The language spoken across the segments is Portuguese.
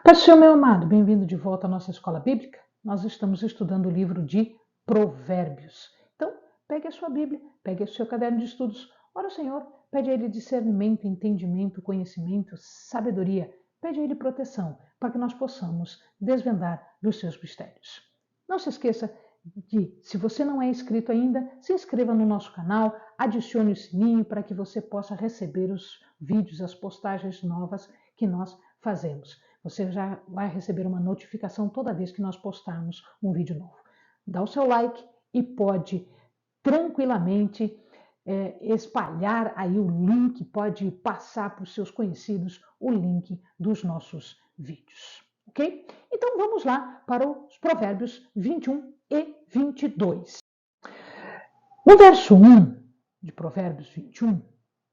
Paz do Senhor, meu amado, bem-vindo de volta à nossa escola bíblica. Nós estamos estudando o livro de Provérbios. Então, pegue a sua Bíblia, pegue o seu caderno de estudos. Ora ao Senhor, pede a Ele discernimento, entendimento, conhecimento, sabedoria. Pede a Ele proteção, para que nós possamos desvendar dos seus mistérios. Não se esqueça de, se você não é inscrito ainda, se inscreva no nosso canal, adicione o sininho para que você possa receber os vídeos, as postagens novas que nós fazemos. Você já vai receber uma notificação toda vez que nós postarmos um vídeo novo. Dá o seu like e pode tranquilamente espalhar aí o link, pode passar para os seus conhecidos o link dos nossos vídeos, ok? Então vamos lá para os Provérbios 21 e 22. No verso 1 de Provérbios 21,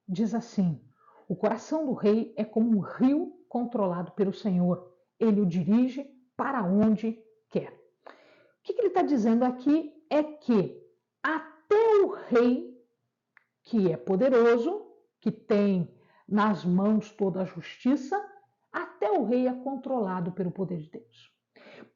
diz assim: o coração do rei é como um rio controlado pelo Senhor. Ele o dirige para onde quer. O que ele está dizendo aqui é que até o rei, que é poderoso, que tem nas mãos toda a justiça, até o rei é controlado pelo poder de Deus.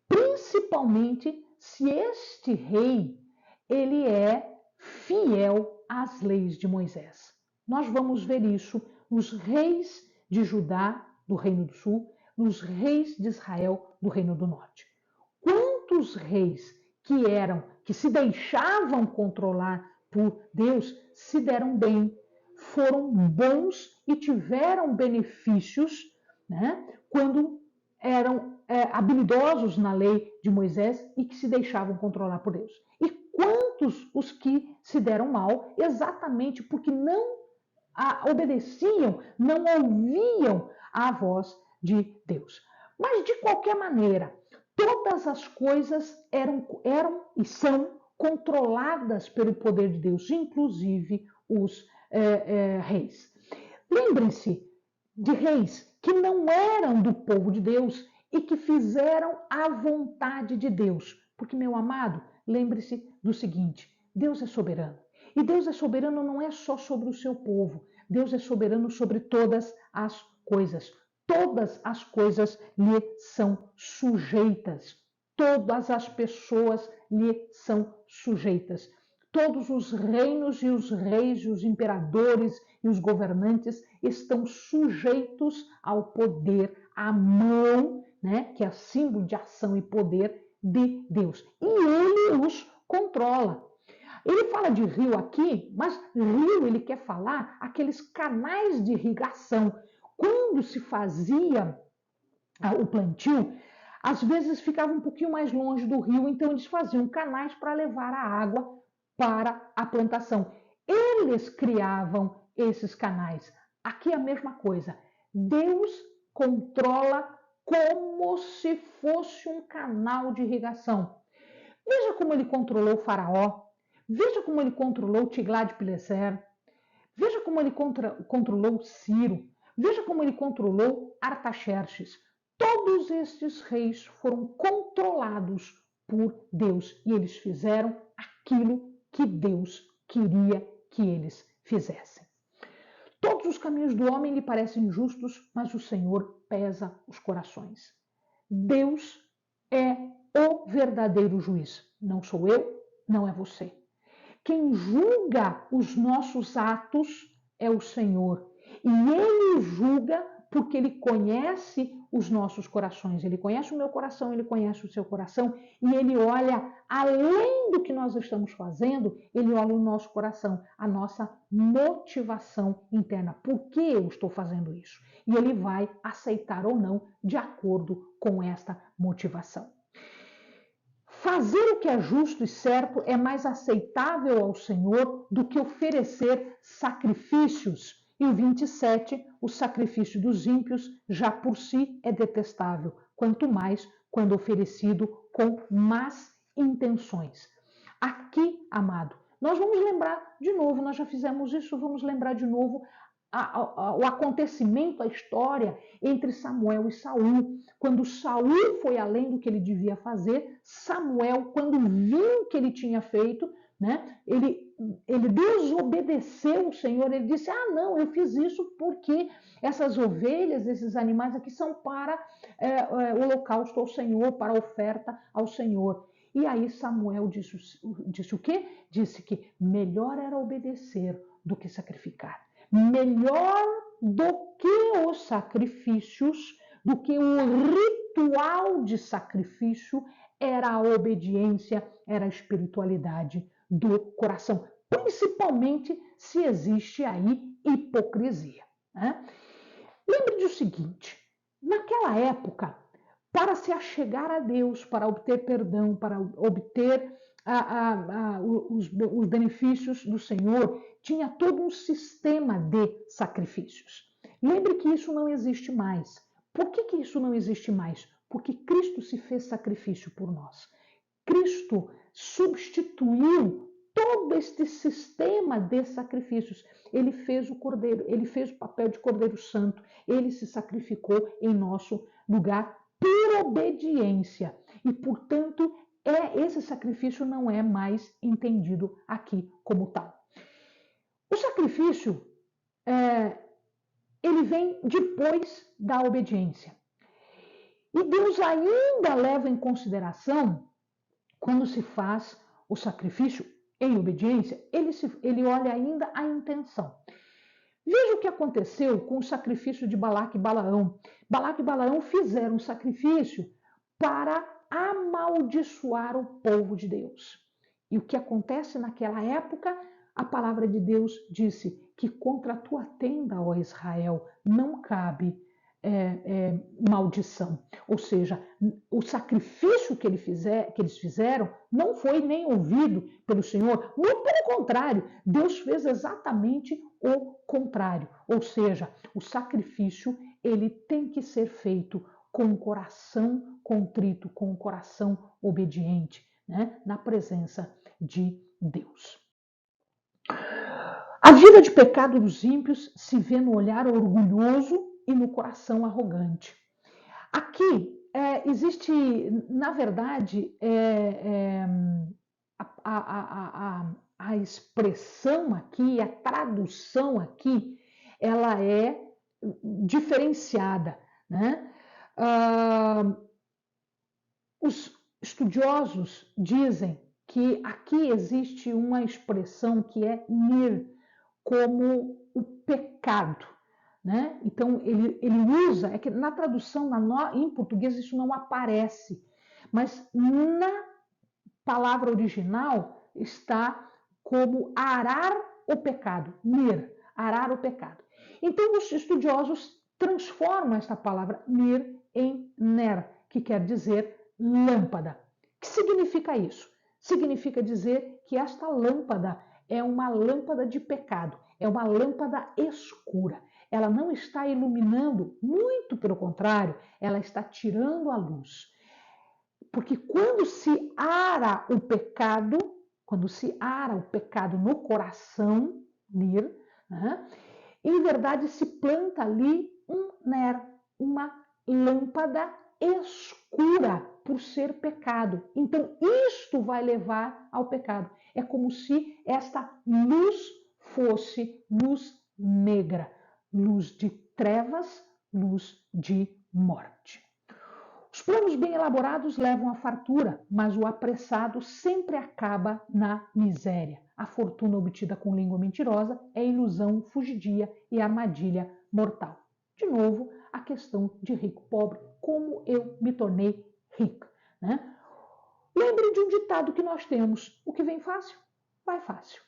Principalmente se este rei ele é fiel às leis de Moisés. Nós vamos ver isso nos reis de Judá, do Reino do Sul, nos reis de Israel, do Reino do Norte. Quantos reis que se deixavam controlar por Deus, se deram bem, foram bons e tiveram benefícios, né, quando eram habilidosos na lei de Moisés e que se deixavam controlar por Deus. E quantos os que se deram mal exatamente porque não obedeciam, não ouviam a voz de Deus. Mas, de qualquer maneira, todas as coisas eram e são controladas pelo poder de Deus, inclusive os reis. Lembrem-se de reis que não eram do povo de Deus e que fizeram a vontade de Deus. Porque, meu amado, lembre-se do seguinte: Deus é soberano. E Deus é soberano não é só sobre o seu povo. Deus é soberano sobre todas as coisas. Todas as coisas lhe são sujeitas. Todas as pessoas lhe são sujeitas. Todos os reinos e os reis, e os imperadores e os governantes estão sujeitos ao poder, à mão, né, que é símbolo de ação e poder de Deus. E ele os controla. Ele fala de rio aqui, mas rio ele quer falar aqueles canais de irrigação. Quando se fazia o plantio, às vezes ficava um pouquinho mais longe do rio, então eles faziam canais para levar a água para a plantação. Eles criavam esses canais. Aqui é a mesma coisa. Deus controla como se fosse um canal de irrigação. Veja como ele controlou o faraó. Veja como ele controlou Tiglat-Pileser. Veja como ele controlou Ciro. Veja como ele controlou Artaxerxes. Todos estes reis foram controlados por Deus e eles fizeram aquilo que Deus queria que eles fizessem. Todos os caminhos do homem lhe parecem justos, mas o Senhor pesa os corações. Deus é o verdadeiro juiz. Não sou eu, não é você. Quem julga os nossos atos é o Senhor. E Ele julga porque Ele conhece os nossos corações. Ele conhece o meu coração, Ele conhece o seu coração. E Ele olha além do que nós estamos fazendo, Ele olha o nosso coração, a nossa motivação interna. Por que eu estou fazendo isso? E Ele vai aceitar ou não de acordo com esta motivação. Fazer o que é justo e certo é mais aceitável ao Senhor do que oferecer sacrifícios. E o 27, o sacrifício dos ímpios já por si é detestável, quanto mais quando oferecido com más intenções. Aqui, amado, nós vamos lembrar de novo, nós já fizemos isso, vamos lembrar de novo o acontecimento, a história entre Samuel e Saul. Quando Saul foi além do que ele devia fazer, Samuel, quando viu o que ele tinha feito, né, ele ele desobedeceu o Senhor, ele disse: ah, não, eu fiz isso porque essas ovelhas, esses animais aqui são para o holocausto ao Senhor, para a oferta ao Senhor. E aí Samuel disse o quê? Disse que melhor era obedecer do que sacrificar. Melhor do que os sacrifícios, do que o ritual de sacrifício, era a obediência, era a espiritualidade do coração, principalmente se existe aí hipocrisia, né? Lembre-se do seguinte: naquela época, para se achegar a Deus, para obter perdão, para obter os benefícios do Senhor, tinha todo um sistema de sacrifícios. Lembre que isso não existe mais. Por que isso não existe mais? Porque Cristo se fez sacrifício por nós. Cristo substituiu todo este sistema de sacrifícios. Ele fez o cordeiro, ele fez o papel de cordeiro santo, ele se sacrificou em nosso lugar por obediência. E, portanto, esse sacrifício não é mais entendido aqui como tal. O sacrifício, ele vem depois da obediência. E Deus ainda leva em consideração, quando se faz o sacrifício em obediência, ele olha ainda a intenção. Veja o que aconteceu com o sacrifício de Balaque e Balaão. Balaque e Balaão fizeram um sacrifício para amaldiçoar o povo de Deus. E o que acontece naquela época? A palavra de Deus disse que contra a tua tenda, ó Israel, não cabe maldição. Ou seja, o sacrifício que eles fizeram não foi nem ouvido pelo Senhor, muito pelo contrário, Deus fez exatamente o contrário. Ou seja, o sacrifício ele tem que ser feito com o coração contrito, com o coração obediente, né? Na presença de Deus. A vida de pecado dos ímpios se vê no olhar orgulhoso e no coração arrogante. Aqui existe, na verdade, a expressão aqui, a tradução aqui, ela é diferenciada, né? Os estudiosos dizem que aqui existe uma expressão que é nir, como o pecado, né? Então ele usa, é que na tradução em português isso não aparece, mas na palavra original está como arar o pecado, nir, arar o pecado. Então os estudiosos transformam esta palavra nir em ner, que quer dizer lâmpada. O que significa isso? Significa dizer que esta lâmpada é uma lâmpada de pecado, é uma lâmpada escura. Ela não está iluminando, muito pelo contrário, ela está tirando a luz. Porque quando se ara o pecado no coração, nir, né, em verdade se planta ali um ner, uma lâmpada escura por ser pecado. Então, isto vai levar ao pecado. É como se esta luz fosse luz negra, luz de trevas, luz de morte. Os planos bem elaborados levam à fartura, mas o apressado sempre acaba na miséria. A fortuna obtida com língua mentirosa é ilusão, fugidia e armadilha mortal. De novo, a questão de rico-pobre, como eu me tornei rico, né? Lembre de um ditado que nós temos: o que vem fácil, vai fácil.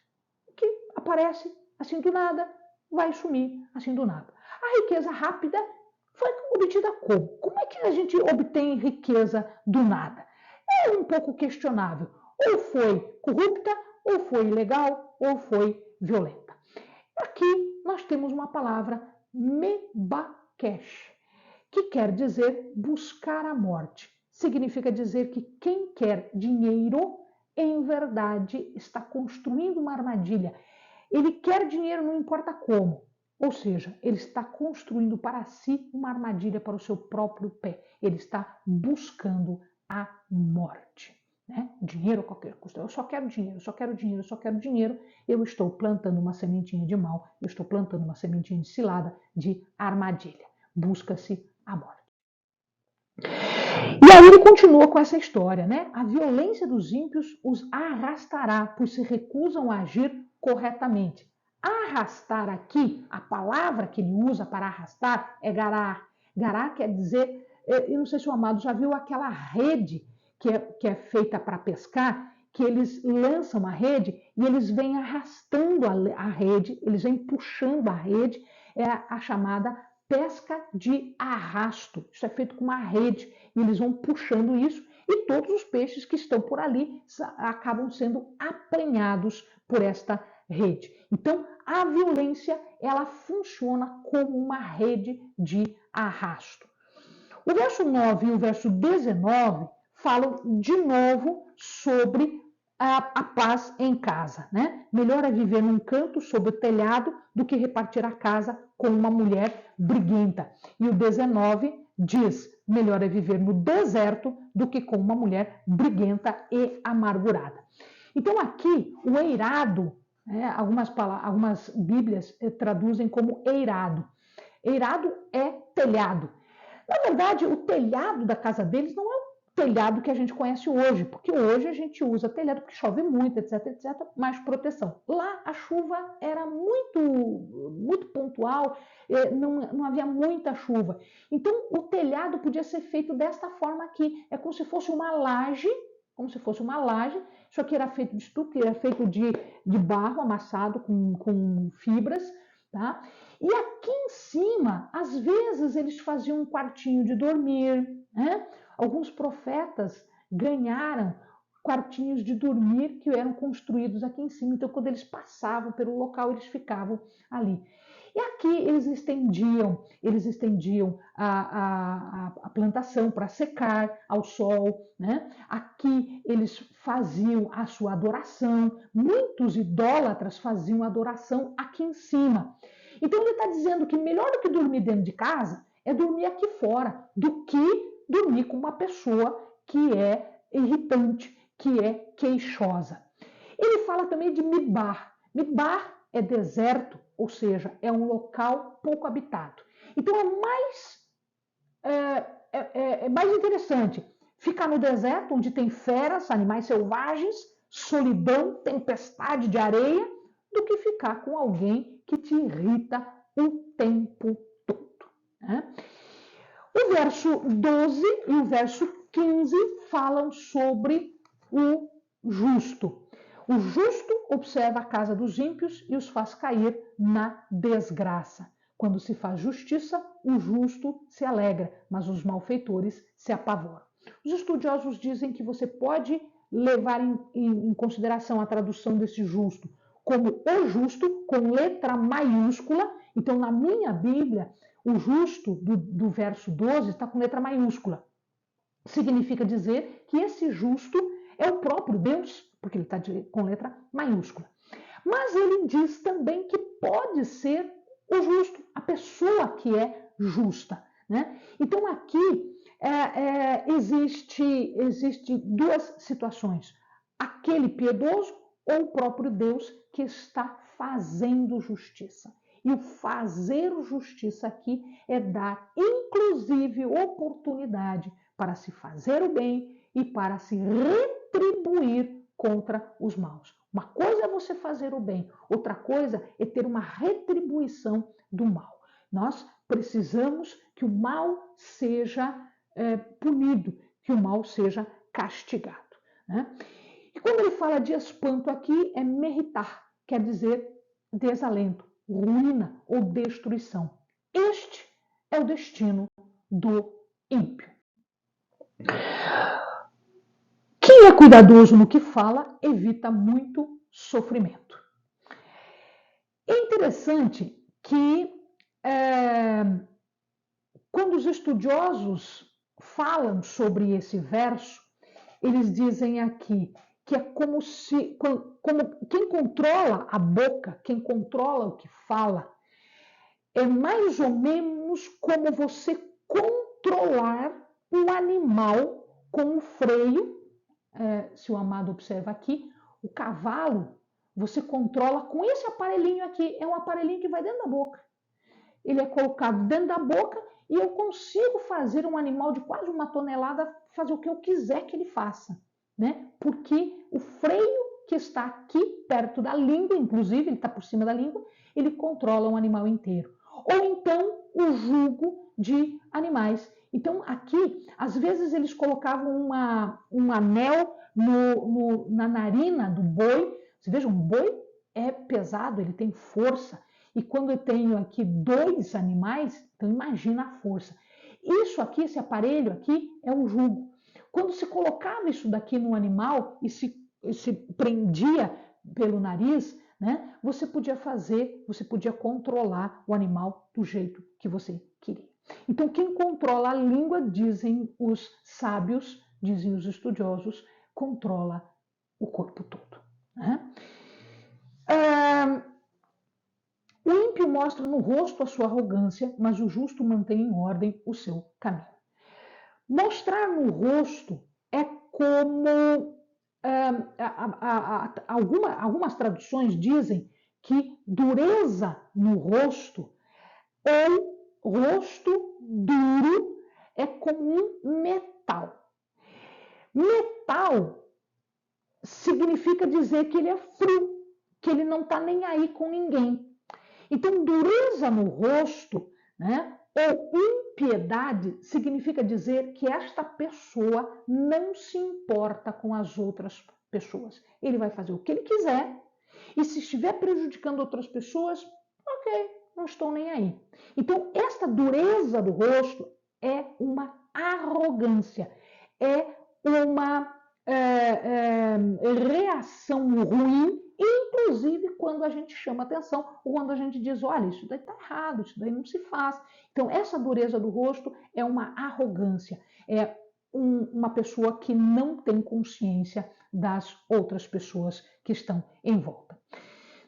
O que aparece assim do nada, vai sumir assim do nada. A riqueza rápida foi obtida como? Como é que a gente obtém riqueza do nada? É um pouco questionável. Ou foi corrupta, ou foi ilegal, ou foi violenta. Aqui nós temos uma palavra mebakesh, que quer dizer buscar a morte. Significa dizer que quem quer dinheiro, em verdade, está construindo uma armadilha. Ele quer dinheiro, não importa como. Ou seja, ele está construindo para si uma armadilha para o seu próprio pé. Ele está buscando a morte. né? Dinheiro a qualquer custo. Eu só quero dinheiro, eu só quero dinheiro, eu só quero dinheiro. Eu estou plantando uma sementinha de mal, eu estou plantando uma sementinha de cilada, de armadilha. Busca-se a morte. E aí ele continua com essa história, né? A violência dos ímpios os arrastará, pois se recusam a agir corretamente. Arrastar aqui, a palavra que ele usa para arrastar é gará. Gará quer dizer, eu não sei se o amado já viu aquela rede que é feita para pescar, que eles lançam a rede e eles vêm arrastando a rede, eles vêm puxando a rede, é a chamada pesca de arrasto. Isso é feito com uma rede e eles vão puxando isso e todos os peixes que estão por ali acabam sendo apanhados por esta rede. Então, a violência, ela funciona como uma rede de arrasto. O verso 9 e o verso 19 falam de novo sobre a paz em casa, né? Melhor é viver num canto sob o telhado do que repartir a casa com uma mulher briguenta. E o 19 diz: melhor é viver no deserto do que com uma mulher briguenta e amargurada. Então aqui o eirado, né, algumas Bíblias traduzem como eirado. Eirado é telhado. Na verdade, o telhado da casa deles não é o telhado que a gente conhece hoje, porque hoje a gente usa telhado porque chove muito, etc, etc, mais proteção. Lá a chuva era muito pontual, não havia muita chuva. Então o telhado podia ser feito desta forma aqui, é como se fosse uma laje, isso aqui era feito de estuque, era feito de barro amassado com fibras, tá? E aqui em cima, às vezes, eles faziam um quartinho de dormir, né? Alguns profetas ganharam quartinhos de dormir que eram construídos aqui em cima. Então, quando eles passavam pelo local, eles ficavam ali. E aqui eles estendiam a plantação para secar ao sol, né? Aqui eles faziam a sua adoração. Muitos idólatras faziam adoração aqui em cima. Então ele está dizendo que melhor do que dormir dentro de casa é dormir aqui fora, do que dormir com uma pessoa que é irritante, que é queixosa. Ele fala também de Midbar. Midbar é deserto, ou seja, é um local pouco habitado. Então é mais interessante ficar no deserto, onde tem feras, animais selvagens, solidão, tempestade de areia, do que ficar com alguém que te irrita o tempo todo. Né? O verso 12 e o verso 15 falam sobre o justo. O justo observa a casa dos ímpios e os faz cair na desgraça. Quando se faz justiça, o justo se alegra, mas os malfeitores se apavoram. Os estudiosos dizem que você pode levar em consideração a tradução desse justo como o justo, com letra maiúscula. Então, na minha Bíblia, o justo do verso 12 está com letra maiúscula. Significa dizer que esse justo é o próprio Deus, porque ele está com letra maiúscula. Mas ele diz também que pode ser o justo, a pessoa que é justa. Né? Então, aqui existe duas situações. Aquele piedoso ou o próprio Deus que está fazendo justiça. E o fazer justiça aqui é dar, inclusive, oportunidade para se fazer o bem e para se retribuir contra os maus. Uma coisa é você fazer o bem, outra coisa é ter uma retribuição do mal. Nós precisamos que o mal seja punido, que o mal seja castigado. Né? E quando ele fala de espanto aqui, é meritar, quer dizer desalento, ruína ou destruição. Este é o destino do ímpio. Quem é cuidadoso no que fala, evita muito sofrimento. É interessante que quando os estudiosos falam sobre esse verso, eles dizem aqui que é como quem controla a boca, quem controla o que fala, é mais ou menos como você controlar um animal com um freio se o amado observa aqui, o cavalo você controla com esse aparelhinho aqui. É um aparelhinho que vai dentro da boca. Ele é colocado dentro da boca e eu consigo fazer um animal de quase 1 tonelada fazer o que eu quiser que ele faça, né? Porque o freio que está aqui perto da língua, inclusive ele está por cima da língua, ele controla um animal inteiro. Ou então o jugo de animais. Então aqui, às vezes eles colocavam um anel na narina do boi. Você veja, um boi é pesado, ele tem força. E quando eu tenho aqui 2 animais, então imagina a força. Isso aqui, esse aparelho aqui, é o jugo. Quando se colocava isso daqui no animal e se prendia pelo nariz, né, você podia controlar o animal do jeito que você queria. Então, quem controla a língua, dizem os sábios, dizem os estudiosos, controla o corpo todo. Né? O ímpio mostra no rosto a sua arrogância, mas o justo mantém em ordem o seu caminho. Mostrar no rosto é como algumas traduções dizem que dureza no rosto ou rosto duro é como um metal. Metal significa dizer que ele é frio, que ele não está nem aí com ninguém. Então, dureza no rosto, né, ou impiedade significa dizer que esta pessoa não se importa com as outras pessoas. Ele vai fazer o que ele quiser e se estiver prejudicando outras pessoas, ok, não estou nem aí. Então, esta dureza do rosto é uma arrogância, é uma reação ruim, inclusive quando a gente chama atenção ou quando a gente diz, olha, isso daí está errado, isso daí não se faz. Então, essa dureza do rosto é uma arrogância, é uma pessoa que não tem consciência das outras pessoas que estão em volta.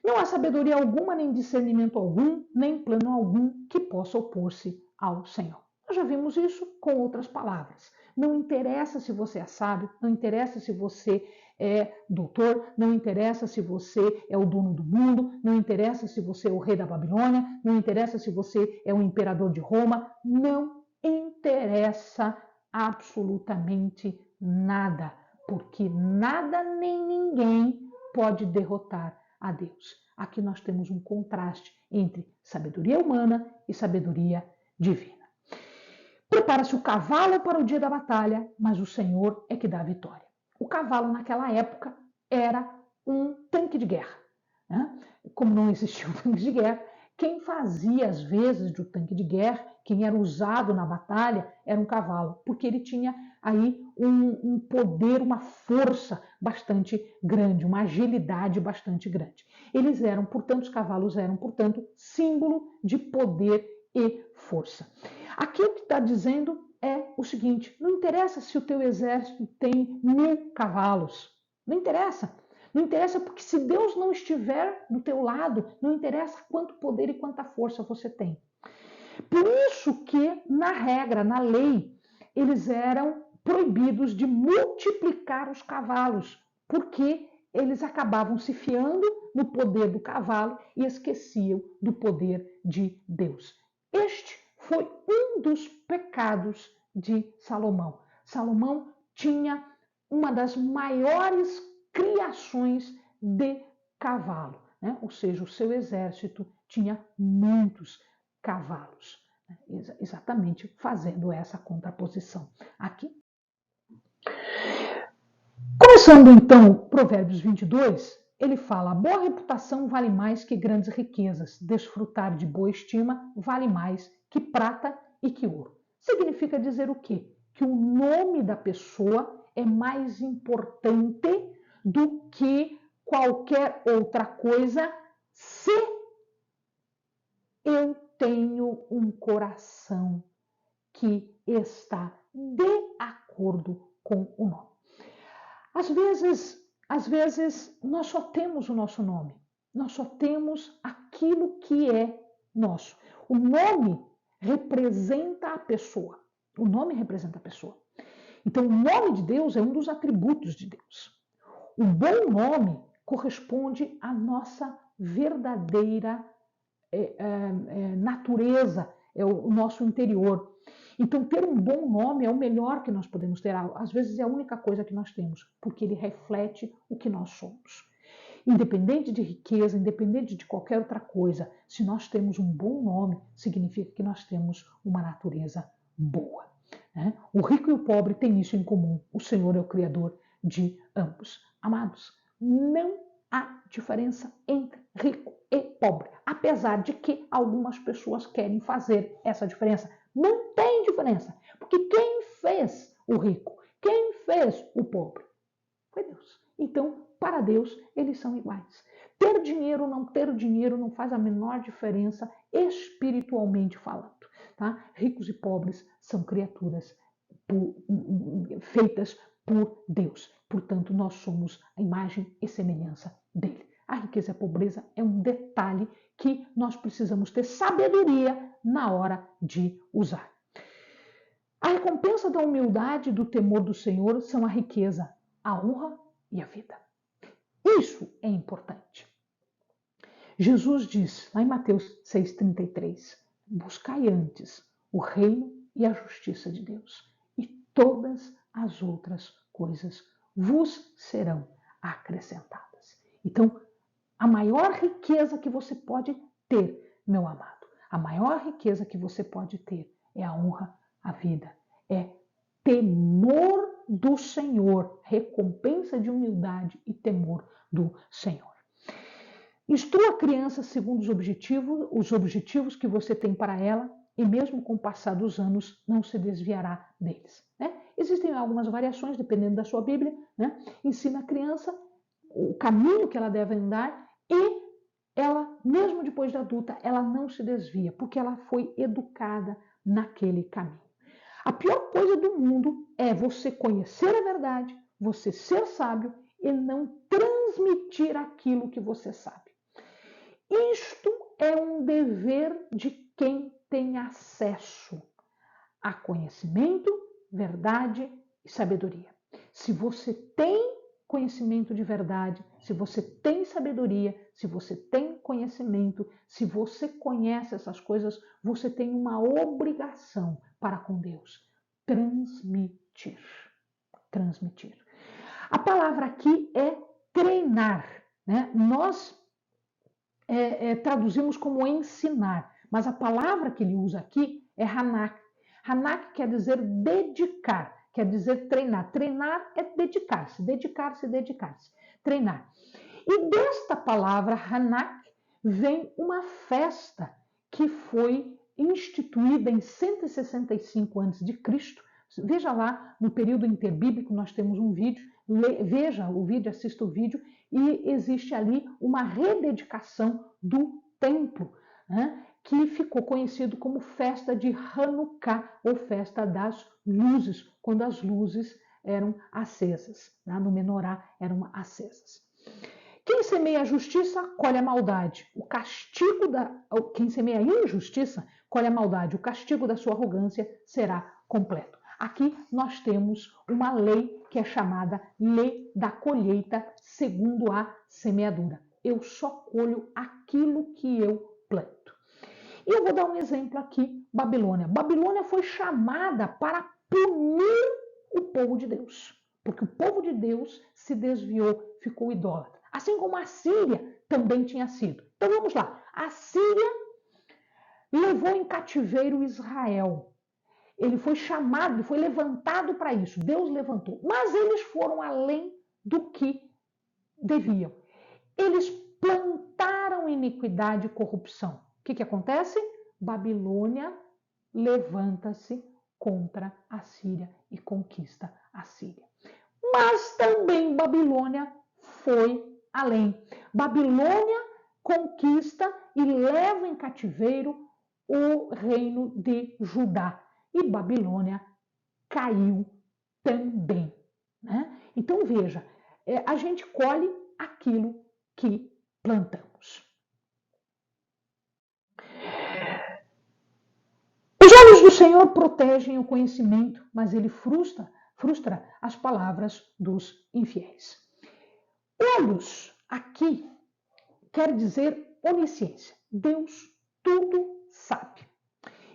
Não há sabedoria alguma, nem discernimento algum, nem plano algum que possa opor-se ao Senhor. Nós já vimos isso com outras palavras. Não interessa se você é sábio, não interessa se você é doutor, não interessa se você é o dono do mundo, não interessa se você é o rei da Babilônia, não interessa se você é o imperador de Roma, não interessa absolutamente nada, porque nada nem ninguém pode derrotar a Deus. Aqui nós temos um contraste entre sabedoria humana e sabedoria divina. Prepara-se o cavalo para o dia da batalha, mas o Senhor é que dá a vitória. O cavalo naquela época era um tanque de guerra. Né? Como não existia um tanque de guerra, quem fazia as vezes do tanque de guerra, quem era usado na batalha, era um cavalo, porque ele tinha aí um poder, uma força bastante grande, uma agilidade bastante grande. Os cavalos eram, portanto, símbolo de poder e força. Aqui o que está dizendo é o seguinte: não interessa se o teu exército tem 1000 cavalos, não interessa. Não interessa, porque se Deus não estiver do teu lado, não interessa quanto poder e quanta força você tem. Por isso que, na regra, na lei, eles eram proibidos de multiplicar os cavalos, porque eles acabavam se fiando no poder do cavalo e esqueciam do poder de Deus. Este foi um dos pecados de Salomão. Salomão tinha uma das maiores criações de cavalo, né? Ou seja, o seu exército tinha muitos cavalos, né? Exatamente fazendo essa contraposição aqui. Começando então Provérbios 22, ele fala: boa reputação vale mais que grandes riquezas, desfrutar de boa estima vale mais que prata e que ouro. Significa dizer o quê? Que o nome da pessoa é mais importante do que qualquer outra coisa, se eu tenho um coração que está de acordo com o nome. Às vezes nós só temos o nosso nome, nós só temos aquilo que é nosso. O nome representa a pessoa. O nome representa a pessoa. Então, o nome de Deus é um dos atributos de Deus. O bom nome corresponde à nossa verdadeira natureza, é o nosso interior. Então, ter um bom nome é o melhor que nós podemos ter. Às vezes é a única coisa que nós temos, porque ele reflete o que nós somos. Independente de riqueza, independente de qualquer outra coisa, se nós temos um bom nome, significa que nós temos uma natureza boa. Né? O rico e o pobre têm isso em comum. O Senhor é o Criador de ambos. Amados, não há diferença entre rico e pobre, apesar de que algumas pessoas querem fazer essa diferença. Não tem diferença, porque quem fez o rico, quem fez o pobre, foi Deus. Então, para Deus, eles são iguais. Ter dinheiro ou não ter dinheiro não faz a menor diferença espiritualmente falando. Tá? Ricos e pobres são criaturas feitas por Deus. Portanto, nós somos a imagem e semelhança dele. A riqueza e a pobreza é um detalhe que nós precisamos ter sabedoria na hora de usar. A recompensa da humildade e do temor do Senhor são a riqueza, a honra e a vida. Isso é importante. Jesus diz, lá em Mateus 6,33, buscai antes o reino e a justiça de Deus, e todas as outras coisas vos serão acrescentadas. Então, a maior riqueza que você pode ter, meu amado, a maior riqueza que você pode ter é a honra, a vida, é temor do Senhor, recompensa de humildade e temor do Senhor. Instrua a criança segundo os objetivos que você tem para ela, e mesmo com o passar dos anos, não se desviará deles. Né? Existem algumas variações, dependendo da sua Bíblia. Né? Ensina a criança o caminho que ela deve andar e ela, mesmo depois de adulta, ela não se desvia, porque ela foi educada naquele caminho. A pior coisa do mundo é você conhecer a verdade, você ser sábio e não transmitir aquilo que você sabe. Isto é um dever de quem tem acesso a conhecimento, verdade e sabedoria. Se você tem conhecimento de verdade, se você tem sabedoria, se você tem conhecimento, se você conhece essas coisas, você tem uma obrigação para com Deus: transmitir. Transmitir. A palavra aqui é treinar, né? Nós traduzimos como ensinar, mas a palavra que ele usa aqui é hanak. Hanak quer dizer dedicar, quer dizer treinar. Treinar é dedicar-se, dedicar-se, dedicar-se. Treinar. E desta palavra hanak vem uma festa que foi instituída em 165 a.C. Veja lá, no período interbíblico, nós temos um vídeo, veja o vídeo, assista o vídeo, e existe ali uma rededicação do templo, né, que ficou conhecido como festa de Hanukkah, ou festa das luzes, quando as luzes eram acesas, né, no menorá eram acesas. Quem semeia a justiça, colhe a maldade. Quem semeia a injustiça, colhe a maldade. O castigo da sua arrogância será completo. Aqui nós temos uma lei que é chamada lei da colheita segundo a semeadura. Eu só colho aquilo que eu planto. E eu vou dar um exemplo aqui, Babilônia. Babilônia foi chamada para punir o povo de Deus, porque o povo de Deus se desviou, ficou idólatra. Assim como a Síria também tinha sido. Então vamos lá. A Síria levou em cativeiro Israel. Ele foi chamado, ele foi levantado para isso. Deus levantou. Mas eles foram além do que deviam. Eles plantaram iniquidade e corrupção. O que acontece? Babilônia levanta-se contra a Síria e conquista a Síria. Mas também Babilônia foi além. Babilônia conquista e leva em cativeiro o reino de Judá. E Babilônia caiu também. Né? Então veja, a gente colhe aquilo que plantamos. Os olhos do Senhor protegem o conhecimento, mas ele frustra frustra as palavras dos infiéis. Olhos aqui quer dizer onisciência. Deus tudo sabe.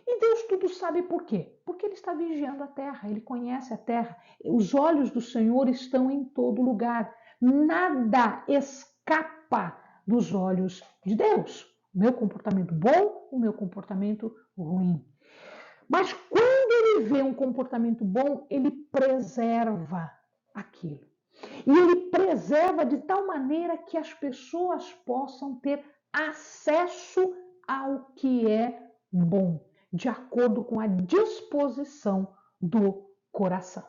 E Deus tudo sabe por quê? Porque Ele está vigiando a terra, Ele conhece a terra. Os olhos do Senhor estão em todo lugar. Nada escapa dos olhos de Deus. O meu comportamento bom, o meu comportamento ruim. Mas quando Ele vê um comportamento bom, Ele preserva aquilo. E Ele preserva de tal maneira que as pessoas possam ter acesso ao que é bom, de acordo com a disposição do coração.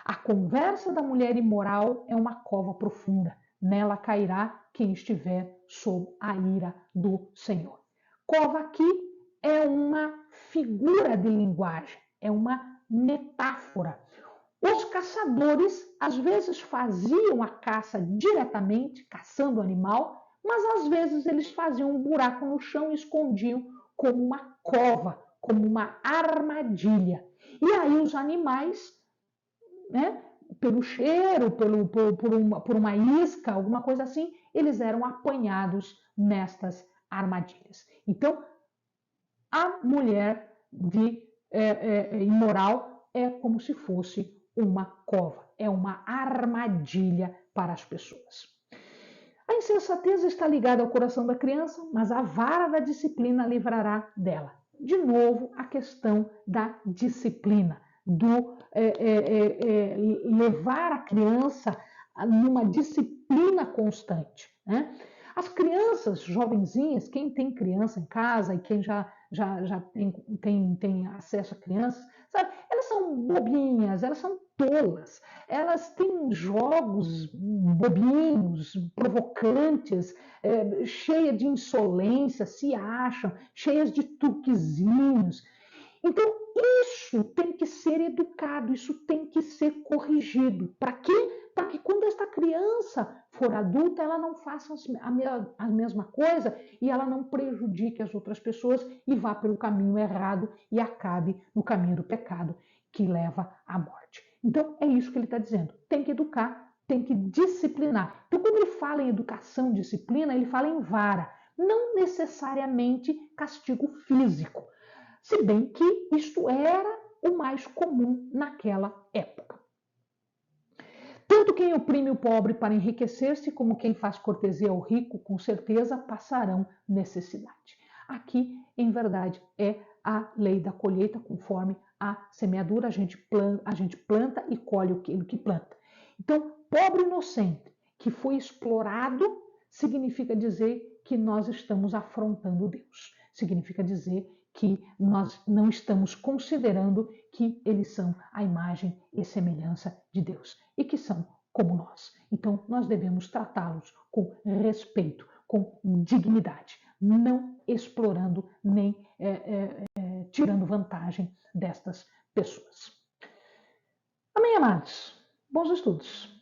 A conversa da mulher imoral é uma cova profunda. Nela cairá quem estiver sob a ira do Senhor. Cova aqui é uma figura de linguagem, é uma metáfora. Os caçadores às vezes faziam a caça diretamente, caçando o animal, mas às vezes eles faziam um buraco no chão e escondiam como uma cova, como uma armadilha. E aí os animais, né, pelo cheiro, por uma isca, alguma coisa assim, eles eram apanhados nestas armadilhas. Então, a mulher imoral é como se fosse uma cova, é uma armadilha para as pessoas. A insensatez está ligada ao coração da criança, mas a vara da disciplina livrará dela. De novo, a questão da disciplina, do levar a criança numa disciplina constante, né? As crianças jovenzinhas, quem tem criança em casa e quem já tem acesso a crianças, sabe? Elas são bobinhas, elas são tolas, elas têm jogos bobinhos, provocantes, cheias de insolência, se acham, cheias de truquezinhos. Então, isso tem que ser educado, isso tem que ser corrigido. Para quê? Para que quando esta criança for adulta, ela não faça a mesma coisa e ela não prejudique as outras pessoas e vá pelo caminho errado e acabe no caminho do pecado que leva à morte. Então, é isso que ele está dizendo. Tem que educar, tem que disciplinar. Então, quando ele fala em educação, disciplina, ele fala em vara. Não necessariamente castigo físico. Se bem que isto era o mais comum naquela época. Tanto quem oprime o pobre para enriquecer-se, como quem faz cortesia ao rico, com certeza passarão necessidade. Aqui, em verdade, é a lei da colheita, conforme a semeadura, a gente planta e colhe aquilo que planta. Então, pobre inocente que foi explorado, significa dizer que nós estamos afrontando Deus. Significa dizer que nós não estamos considerando que eles são a imagem e semelhança de Deus e que são como nós. Então, nós devemos tratá-los com respeito, com dignidade, não explorando nem tirando vantagem destas pessoas. Amém, amados? Bons estudos!